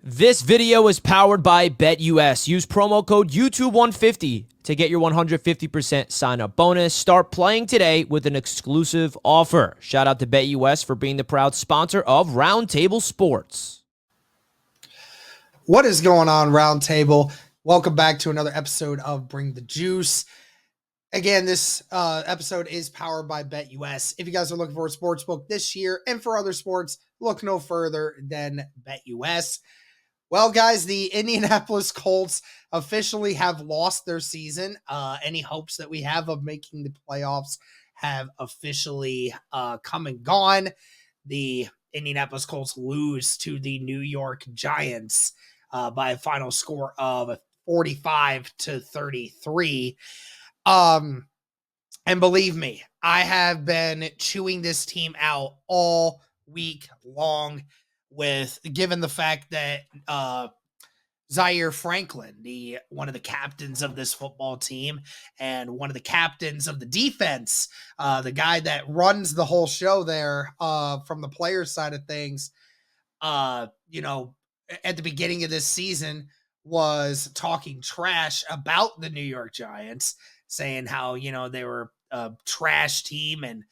This video is powered by BetUS. Use promo code YouTube150 to get your 150% sign-up bonus. Start playing today with an exclusive offer. Shout out to BetUS for being the proud sponsor of Roundtable Sports. What is going on, Roundtable? Welcome back to another episode of Bring the Juice. Again, this episode is powered by BetUS. If you guys are looking for a sports book this year and for other sports, look no further than BetUS. Well, guys, the Indianapolis Colts officially have lost their season. Any hopes that we have of making the playoffs have officially come and gone. The Indianapolis Colts lose to the New York Giants by a final score of 45-33. And believe me, I have been chewing this team out all week long, with given the fact that Zaire Franklin, one of the captains of this football team and one of the captains of the defense, the guy that runs the whole show there from the players side of things, at the beginning of this season was talking trash about the New York Giants, saying how, they were a trash team and,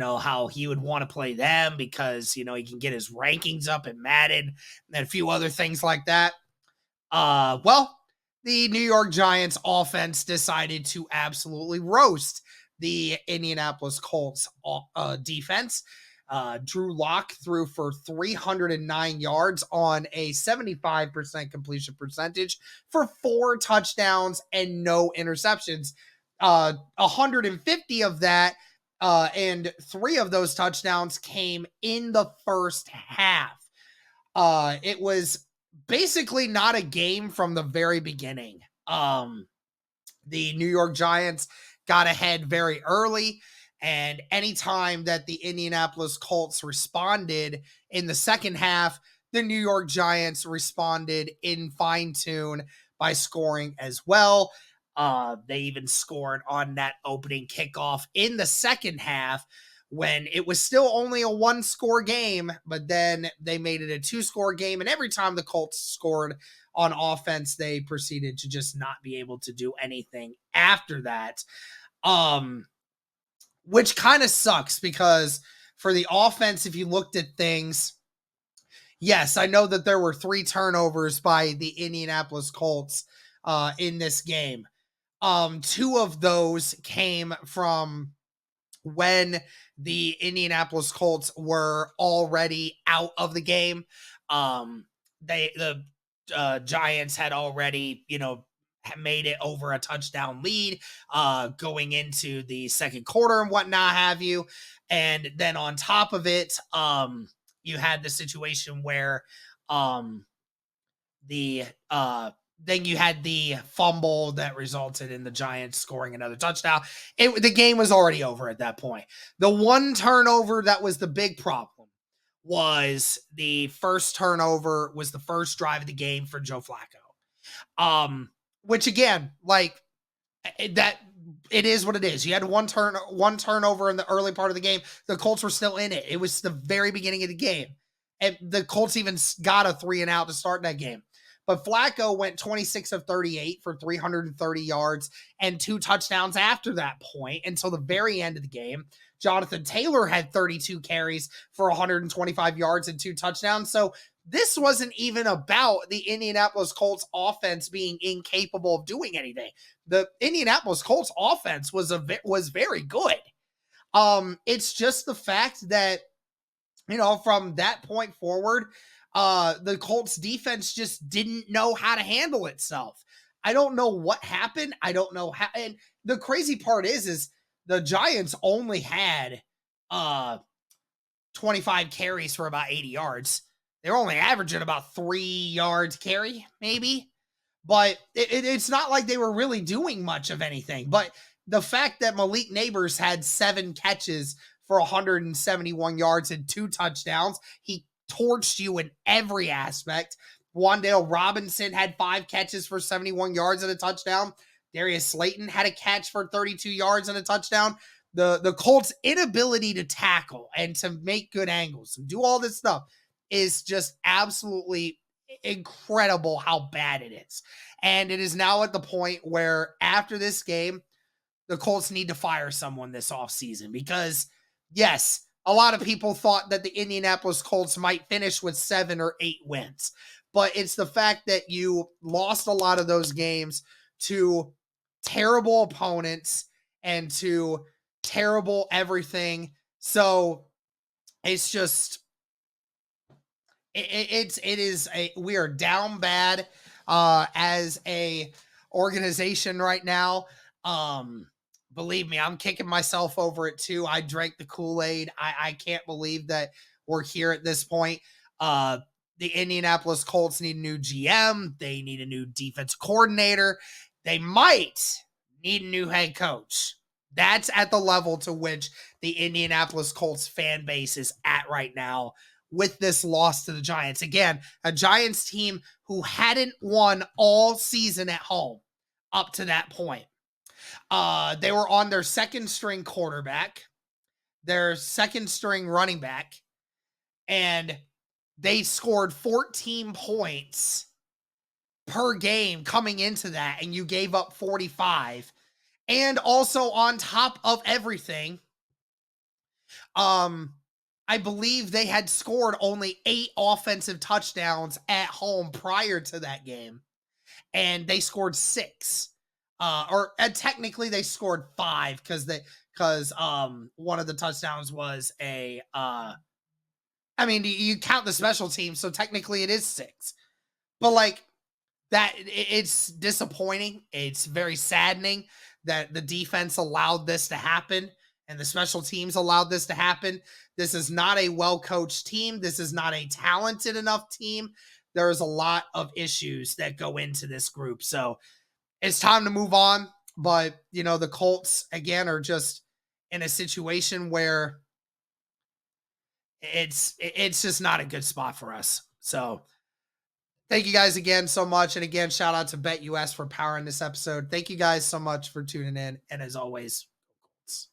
how he would want to play them because, he can get his rankings up in Madden and a few other things like that. Well, the New York Giants offense decided to absolutely roast the Indianapolis Colts defense. Drew Lock threw for 309 yards on a 75% completion percentage for 4 touchdowns and no interceptions. 150 of that and 3 of those touchdowns came in the first half. It was basically not a game from the very beginning. The New York Giants got ahead very early, and anytime that the Indianapolis Colts responded in the second half, the New York Giants responded in fine tune by scoring as well. They even scored on that opening kickoff in the second half when it was still only a 1-score game, but then they made it a 2-score game. And every time the Colts scored on offense, they proceeded to just not be able to do anything after that. Which kind of sucks because for the offense, if you looked at things, yes, I know that there were 3 turnovers by the Indianapolis Colts in this game. 2 of those came from when the Indianapolis Colts were already out of the game. The Giants had already, made it over a touchdown lead going into the second quarter and whatnot have you. And then on top of it, you had the situation where then you had the fumble that resulted in the Giants scoring another touchdown. The game was already over at that point. The one turnover that was the big problem was the first turnover was the first drive of the game for Joe Flacco. Which again, that it is what it is. You had one turnover in the early part of the game. The Colts were still in it. It was the very beginning of the game. And the Colts even got a 3-and-out to start that game. But Flacco went 26 of 38 for 330 yards and 2 touchdowns after that point until the very end of the game. Jonathan Taylor had 32 carries for 125 yards and 2 touchdowns. So this wasn't even about the Indianapolis Colts offense being incapable of doing anything. The Indianapolis Colts offense was very good. It's just the fact that, from that point forward, the Colts defense just didn't know how to handle itself. I don't know what happened. I don't know how. And the crazy part is the Giants only had 25 carries for about 80 yards. They're only averaging about 3 yards carry, maybe. But it's not like they were really doing much of anything. But the fact that Malik Neighbors had 7 catches for 171 yards and 2 touchdowns, he torched you in every aspect. Wan'Dale Robinson had 5 catches for 71 yards and a touchdown. Darius Slayton had a catch for 32 yards and a touchdown. The Colts' inability to tackle and to make good angles and do all this stuff is just absolutely incredible how bad it is. And it is now at the point where after this game, the Colts need to fire someone this offseason because, yes, a lot of people thought that the Indianapolis Colts might finish with 7 or 8 wins. But it's the fact that you lost a lot of those games to terrible opponents and to terrible everything. So it's just we are down bad as a organization right now. Believe me, I'm kicking myself over it too. I drank the Kool-Aid. I can't believe that we're here at this point. The Indianapolis Colts need a new GM. They need a new defense coordinator. They might need a new head coach. That's at the level to which the Indianapolis Colts fan base is at right now with this loss to the Giants. Again, a Giants team who hadn't won all season at home up to that point. They were on their second string quarterback, their second string running back, and they scored 14 points per game coming into that, and you gave up 45. And also on top of everything, I believe they had scored only 8 offensive touchdowns at home prior to that game, and they scored 6. Technically they scored 5 because one of the touchdowns was you count the special team, so technically it is 6. But like that, it's disappointing. It's very saddening that the defense allowed this to happen and the special teams allowed this to happen. This is not a well-coached team. This is not a talented enough team. There's a lot of issues that go into this group. So it's time to move on. But, the Colts, again, are just in a situation where it's just not a good spot for us. So thank you guys again so much. And again, shout out to BetUS for powering this episode. Thank you guys so much for tuning in. And as always, Colts.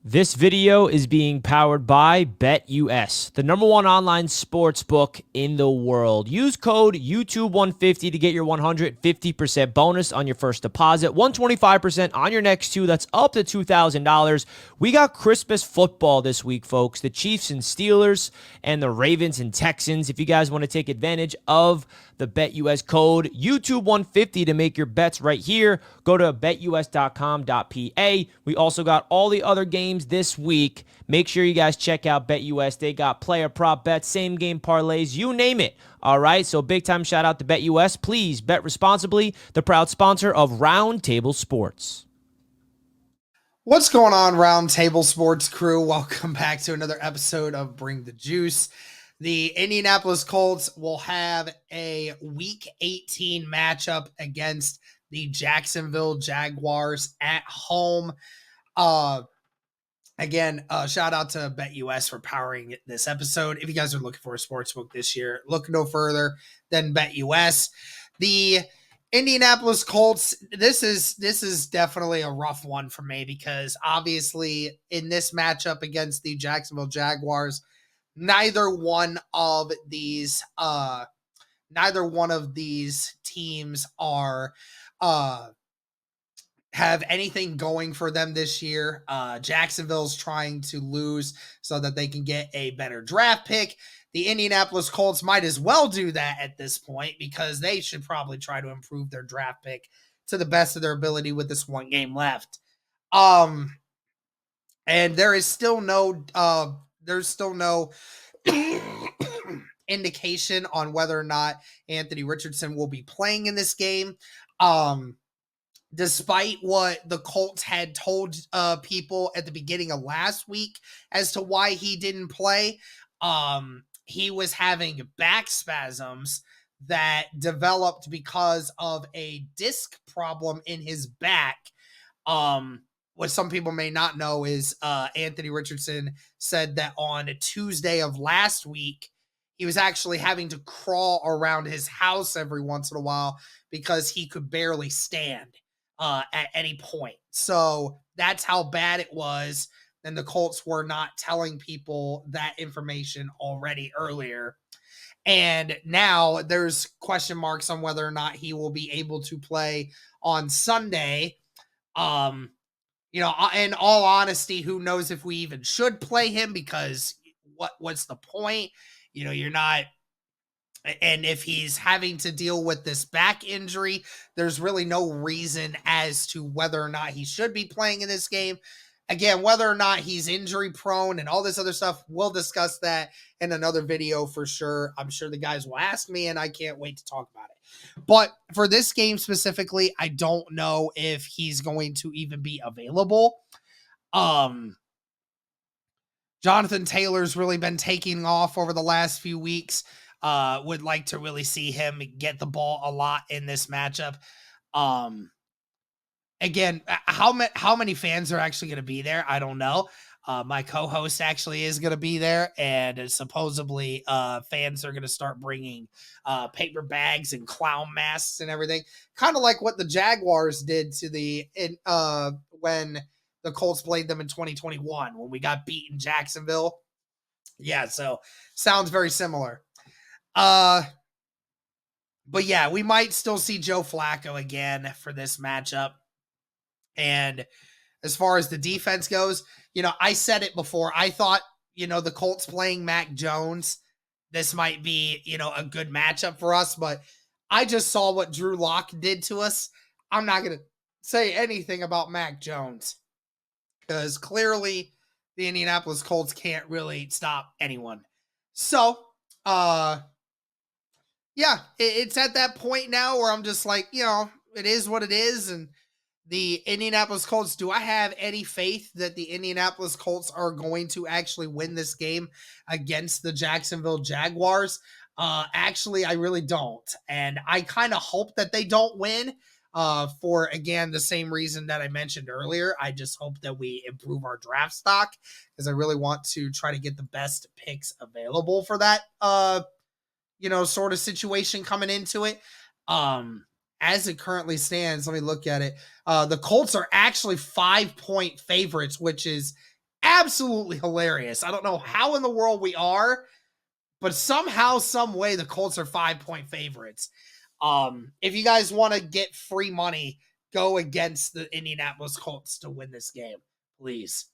This video is being powered by BetUS, the #1 online sports book in the world. Use code YouTube150 to get your 150% bonus on your first deposit, 125% on your next 2. That's up to $2,000. We got Christmas football this week, folks. The Chiefs and Steelers and the Ravens and Texans. If you guys want to take advantage of the BetUS code YouTube150 to make your bets right here, go to betus.com.pa. We also got all the other games this week. Make sure you guys check out BetUS. They got player prop bets, same game parlays, you name it. All right, so big time shout out to BetUS. Please bet responsibly. The proud sponsor of Roundtable Sports. What's going on, Roundtable Sports crew? Welcome back to another episode of Bring the Juice. The Indianapolis Colts will have a Week 18 matchup against the Jacksonville Jaguars at home. Again, shout out to BetUS for powering this episode. If you guys are looking for a sportsbook this year, look no further than BetUS. The Indianapolis Colts, this is definitely a rough one for me because obviously in this matchup against the Jacksonville Jaguars, neither one of these teams are have anything going for them this year. Jacksonville's trying to lose so that they can get a better draft pick. The Indianapolis Colts might as well do that at this point because they should probably try to improve their draft pick to the best of their ability with this one game left. And there is still no indication on whether or not Anthony Richardson will be playing in this game. Despite what the Colts had told people at the beginning of last week as to why he didn't play, he was having back spasms that developed because of a disc problem in his back. What some people may not know is Anthony Richardson said that on a Tuesday of last week, he was actually having to crawl around his house every once in a while because he could barely stand at any point. So that's how bad it was. and the Colts were not telling people that information already earlier. And now there's question marks on whether or not he will be able to play on Sunday. In all honesty, who knows if we even should play him, because what's the point? You're not. And if he's having to deal with this back injury, there's really no reason as to whether or not he should be playing in this game. Again, whether or not he's injury prone and all this other stuff, we'll discuss that in another video for sure. I'm sure the guys will ask me, and I can't wait to talk about it. But for this game specifically, I don't know if he's going to even be available. Jonathan Taylor's really been taking off over the last few weeks. Would like to really see him get the ball a lot in this matchup. Again, how many fans are actually going to be there? I don't know. My co-host actually is going to be there, and supposedly fans are going to start bringing paper bags and clown masks and everything, kind of like what the Jaguars did to when the Colts played them in 2021 when we got beat in Jacksonville. Yeah, so sounds very similar. But yeah, we might still see Joe Flacco again for this matchup. And as far as the defense goes, I said it before. I thought, the Colts playing Mac Jones, this might be, a good matchup for us. But I just saw what Drew Lock did to us. I'm not going to say anything about Mac Jones, because clearly the Indianapolis Colts can't really stop anyone. So, yeah, it's at that point now where I'm just like, it is what it is. And the Indianapolis Colts, do I have any faith that the Indianapolis Colts are going to actually win this game against the Jacksonville Jaguars? Actually, I really don't. And I kind of hope that they don't win for, again, the same reason that I mentioned earlier. I just hope that we improve our draft stock, because I really want to try to get the best picks available for that, sort of situation coming into it. As it currently stands, let me look at it. The Colts are actually 5-point favorites, which is absolutely hilarious. I don't know how in the world we are, but somehow, some way, the Colts are 5-point favorites. If you guys want to get free money, go against the Indianapolis Colts to win this game, please.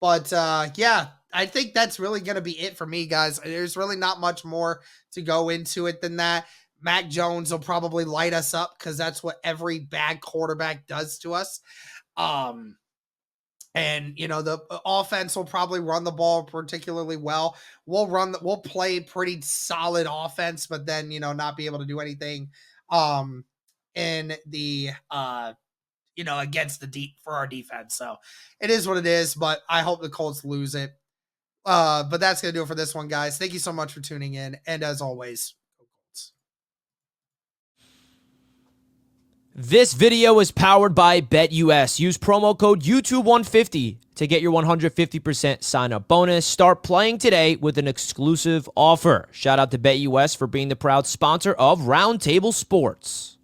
But yeah, I think that's really going to be it for me, guys. There's really not much more to go into it than that. Mac Jones will probably light us up, because that's what every bad quarterback does to us. And, the offense will probably run the ball particularly well. We'll play pretty solid offense, but then, not be able to do anything in the against for our defense. So it is what it is, but I hope the Colts lose it. But that's going to do it for this one, guys. Thank you so much for tuning in. And as always, go Colts. This video is powered by BetUS. Use promo code YouTube150 to get your 150% sign-up bonus. Start playing today with an exclusive offer. Shout out to BetUS for being the proud sponsor of Roundtable Sports.